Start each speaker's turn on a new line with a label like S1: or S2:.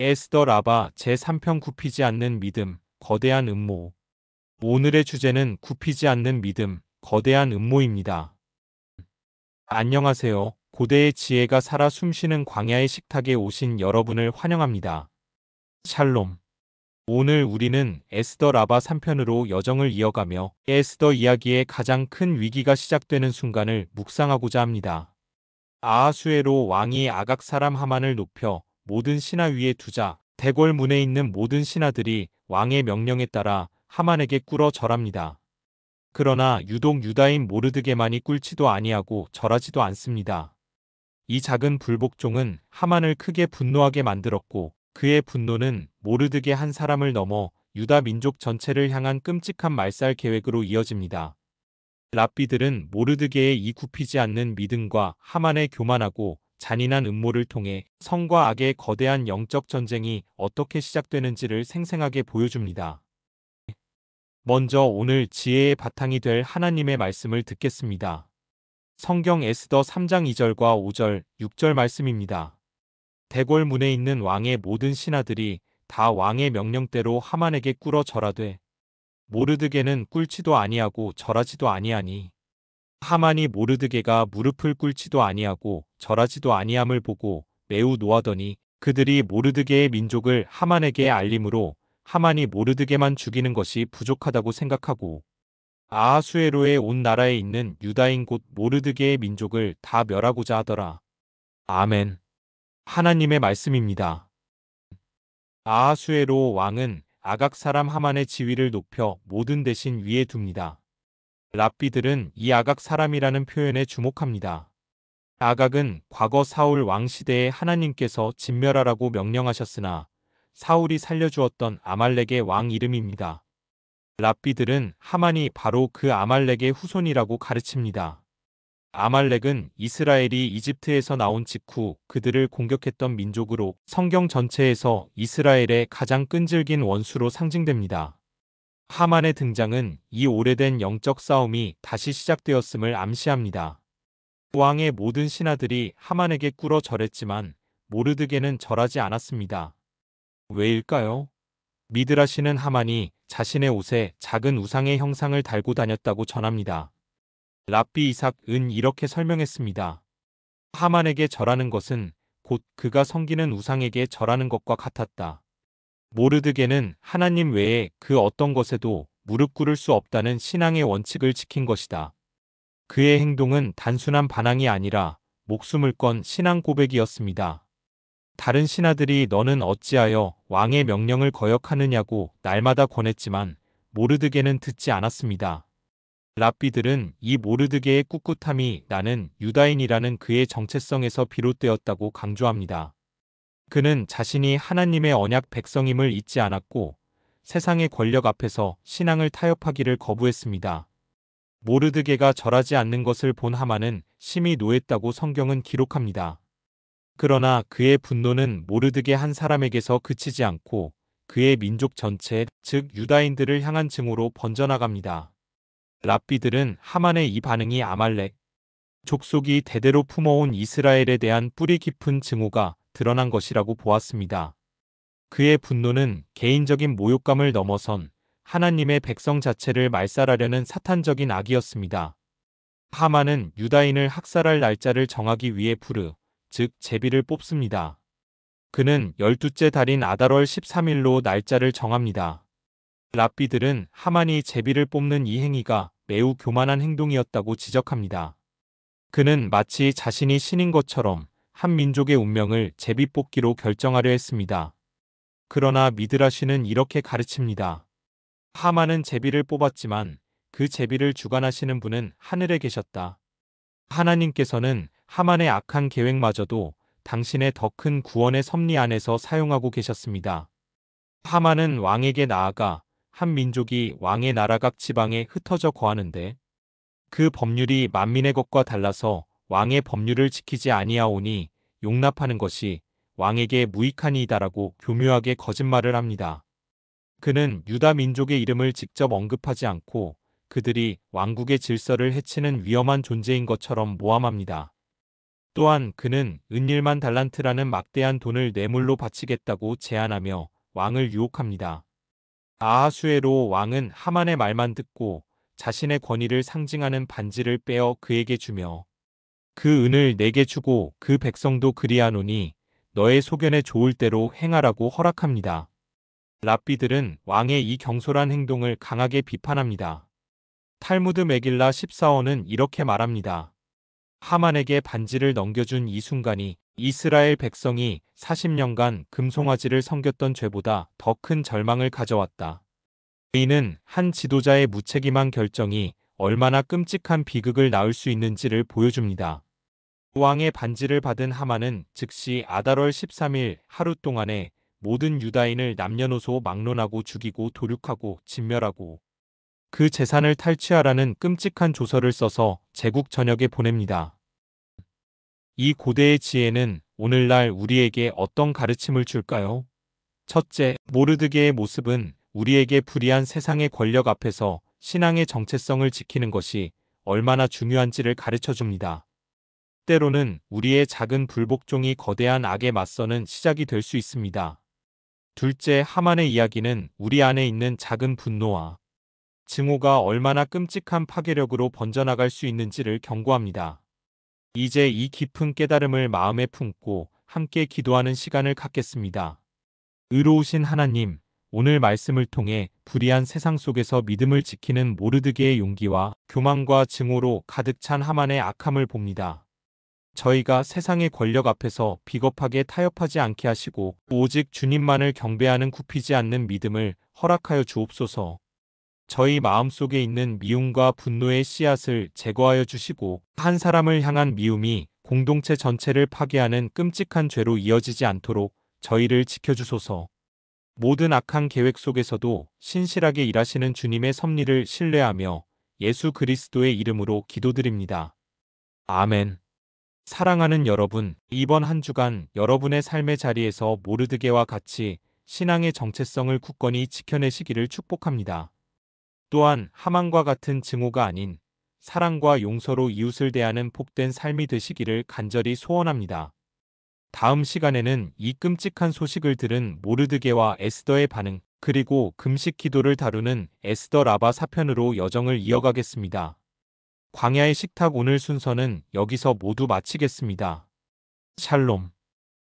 S1: 에스더 라바 제3편 굽히지 않는 믿음, 거대한 음모. 오늘의 주제는 굽히지 않는 믿음, 거대한 음모입니다. 안녕하세요. 고대의 지혜가 살아 숨쉬는 광야의 식탁에 오신 여러분을 환영합니다. 샬롬. 오늘 우리는 에스더 라바 3편으로 여정을 이어가며 에스더 이야기의 가장 큰 위기가 시작되는 순간을 묵상하고자 합니다. 아하수에로 왕이 아각 사람 하만을 높여 모든 신하 위에 두자 대궐 문에 있는 모든 신하들이 왕의 명령에 따라 하만에게 꿇어 절합니다. 그러나 유독 유다인 모르드게만이 꿇지도 아니하고 절하지도 않습니다. 이 작은 불복종은 하만을 크게 분노하게 만들었고 그의 분노는 모르드게 한 사람을 넘어 유다 민족 전체를 향한 끔찍한 말살 계획으로 이어집니다. 랍비들은 모르드게의 이 굽히지 않는 믿음과 하만의 교만하고 잔인한 음모를 통해 성과 악의 거대한 영적 전쟁이 어떻게 시작되는지를 생생하게 보여줍니다. 먼저 오늘 지혜의 바탕이 될 하나님의 말씀을 듣겠습니다. 성경 에스더 3장 2절과 5절, 6절 말씀입니다. 대궐 문에 있는 왕의 모든 신하들이 다 왕의 명령대로 하만에게 꿇어 절하되 모르드게는 꿇지도 아니하고 절하지도 아니하니 하만이 모르드게가 무릎을 꿇지도 아니하고 절하지도 아니함을 보고 매우 노하더니 그들이 모르드게의 민족을 하만에게 알림으로 하만이 모르드게만 죽이는 것이 부족하다고 생각하고 아하수에로의 온 나라에 있는 유다인 곧 모르드게의 민족을 다 멸하고자 하더라. 아멘. 하나님의 말씀입니다. 아하수에로 왕은 아각 사람 하만의 지위를 높여 모든 대신 위에 둡니다. 랍비들은 이 아각 사람이라는 표현에 주목합니다. 아각은 과거 사울 왕 시대에 하나님께서 진멸하라고 명령하셨으나 사울이 살려주었던 아말렉의 왕 이름입니다. 랍비들은 하만이 바로 그 아말렉의 후손이라고 가르칩니다. 아말렉은 이스라엘이 이집트에서 나온 직후 그들을 공격했던 민족으로 성경 전체에서 이스라엘의 가장 끈질긴 원수로 상징됩니다. 하만의 등장은 이 오래된 영적 싸움이 다시 시작되었음을 암시합니다. 왕의 모든 신하들이 하만에게 꿇어 절했지만 모르드게는 절하지 않았습니다. 왜일까요? 미드라시는 하만이 자신의 옷에 작은 우상의 형상을 달고 다녔다고 전합니다. 랍비 이삭은 이렇게 설명했습니다. 하만에게 절하는 것은 곧 그가 섬기는 우상에게 절하는 것과 같았다. 모르드게는 하나님 외에 그 어떤 것에도 무릎 꿇을 수 없다는 신앙의 원칙을 지킨 것이다. 그의 행동은 단순한 반항이 아니라 목숨을 건 신앙 고백이었습니다. 다른 신하들이 너는 어찌하여 왕의 명령을 거역하느냐고 날마다 권했지만 모르드게는 듣지 않았습니다. 랍비들은 이 모르드게의 꿋꿋함이 나는 유다인이라는 그의 정체성에서 비롯되었다고 강조합니다. 그는 자신이 하나님의 언약 백성임을 잊지 않았고 세상의 권력 앞에서 신앙을 타협하기를 거부했습니다. 모르드게가 절하지 않는 것을 본 하만은 심히 노했다고 성경은 기록합니다. 그러나 그의 분노는 모르드게 한 사람에게서 그치지 않고 그의 민족 전체, 즉 유다인들을 향한 증오로 번져나갑니다. 랍비들은 하만의 이 반응이 아말렉 족속이 대대로 품어온 이스라엘에 대한 뿌리 깊은 증오가 드러난 것이라고 보았습니다. 그의 분노는 개인적인 모욕감을 넘어선 하나님의 백성 자체를 말살하려는 사탄적인 악이었습니다. 하만은 유다인을 학살할 날짜를 정하기 위해 푸르, 즉 제비를 뽑습니다. 그는 12째 달인 아달월 13일로 날짜를 정합니다. 랍비들은 하만이 제비를 뽑는 이 행위가 매우 교만한 행동이었다고 지적합니다. 그는 마치 자신이 신인 것처럼 한 민족의 운명을 제비 뽑기로 결정하려 했습니다. 그러나 미드라시는 이렇게 가르칩니다. 하만은 제비를 뽑았지만 그 제비를 주관하시는 분은 하늘에 계셨다. 하나님께서는 하만의 악한 계획마저도 당신의 더 큰 구원의 섭리 안에서 사용하고 계셨습니다. 하만은 왕에게 나아가 한 민족이 왕의 나라 각 지방에 흩어져 거하는데 그 법률이 만민의 것과 달라서 왕의 법률을 지키지 아니하오니 용납하는 것이 왕에게 무익하니이다라고 교묘하게 거짓말을 합니다. 그는 유다 민족의 이름을 직접 언급하지 않고 그들이 왕국의 질서를 해치는 위험한 존재인 것처럼 모함합니다. 또한 그는 은일만 달란트라는 막대한 돈을 뇌물로 바치겠다고 제안하며 왕을 유혹합니다. 아하수에로 왕은 하만의 말만 듣고 자신의 권위를 상징하는 반지를 빼어 그에게 주며 그 은을 내게 주고 그 백성도 그리하노니 너의 소견에 좋을 대로 행하라고 허락합니다. 랍비들은 왕의 이 경솔한 행동을 강하게 비판합니다. 탈무드 메길라 14어는 이렇게 말합니다. 하만에게 반지를 넘겨준 이 순간이 이스라엘 백성이 40년간 금송아지를 섬겼던 죄보다 더 큰 절망을 가져왔다. 이는 한 지도자의 무책임한 결정이 얼마나 끔찍한 비극을 낳을 수 있는지를 보여줍니다. 왕의 반지를 받은 하만은 즉시 아달월 13일 하루 동안에 모든 유다인을 남녀노소 막론하고 죽이고 도륙하고 진멸하고 그 재산을 탈취하라는 끔찍한 조서를 써서 제국 전역에 보냅니다. 이 고대의 지혜는 오늘날 우리에게 어떤 가르침을 줄까요? 첫째, 모르드게의 모습은 우리에게 불의한 세상의 권력 앞에서 신앙의 정체성을 지키는 것이 얼마나 중요한지를 가르쳐 줍니다. 때로는 우리의 작은 불복종이 거대한 악에 맞서는 시작이 될 수 있습니다. 둘째, 하만의 이야기는 우리 안에 있는 작은 분노와 증오가 얼마나 끔찍한 파괴력으로 번져나갈 수 있는지를 경고합니다. 이제 이 깊은 깨달음을 마음에 품고 함께 기도하는 시간을 갖겠습니다. 의로우신 하나님, 오늘 말씀을 통해 불의한 세상 속에서 믿음을 지키는 모르드게의 용기와 교만과 증오로 가득 찬 하만의 악함을 봅니다. 저희가 세상의 권력 앞에서 비겁하게 타협하지 않게 하시고 오직 주님만을 경배하는 굽히지 않는 믿음을 허락하여 주옵소서. 저희 마음속에 있는 미움과 분노의 씨앗을 제거하여 주시고 한 사람을 향한 미움이 공동체 전체를 파괴하는 끔찍한 죄로 이어지지 않도록 저희를 지켜주소서. 모든 악한 계획 속에서도 신실하게 일하시는 주님의 섭리를 신뢰하며 예수 그리스도의 이름으로 기도드립니다. 아멘. 사랑하는 여러분, 이번 한 주간 여러분의 삶의 자리에서 모르드게와 같이 신앙의 정체성을 굳건히 지켜내시기를 축복합니다. 또한 하만과 같은 증오가 아닌 사랑과 용서로 이웃을 대하는 복된 삶이 되시기를 간절히 소원합니다. 다음 시간에는 이 끔찍한 소식을 들은 모르드게와 에스더의 반응, 그리고 금식 기도를 다루는 에스더 라바 사편으로 여정을 이어가겠습니다. 광야의 식탁 오늘 순서는 여기서 모두 마치겠습니다. 샬롬.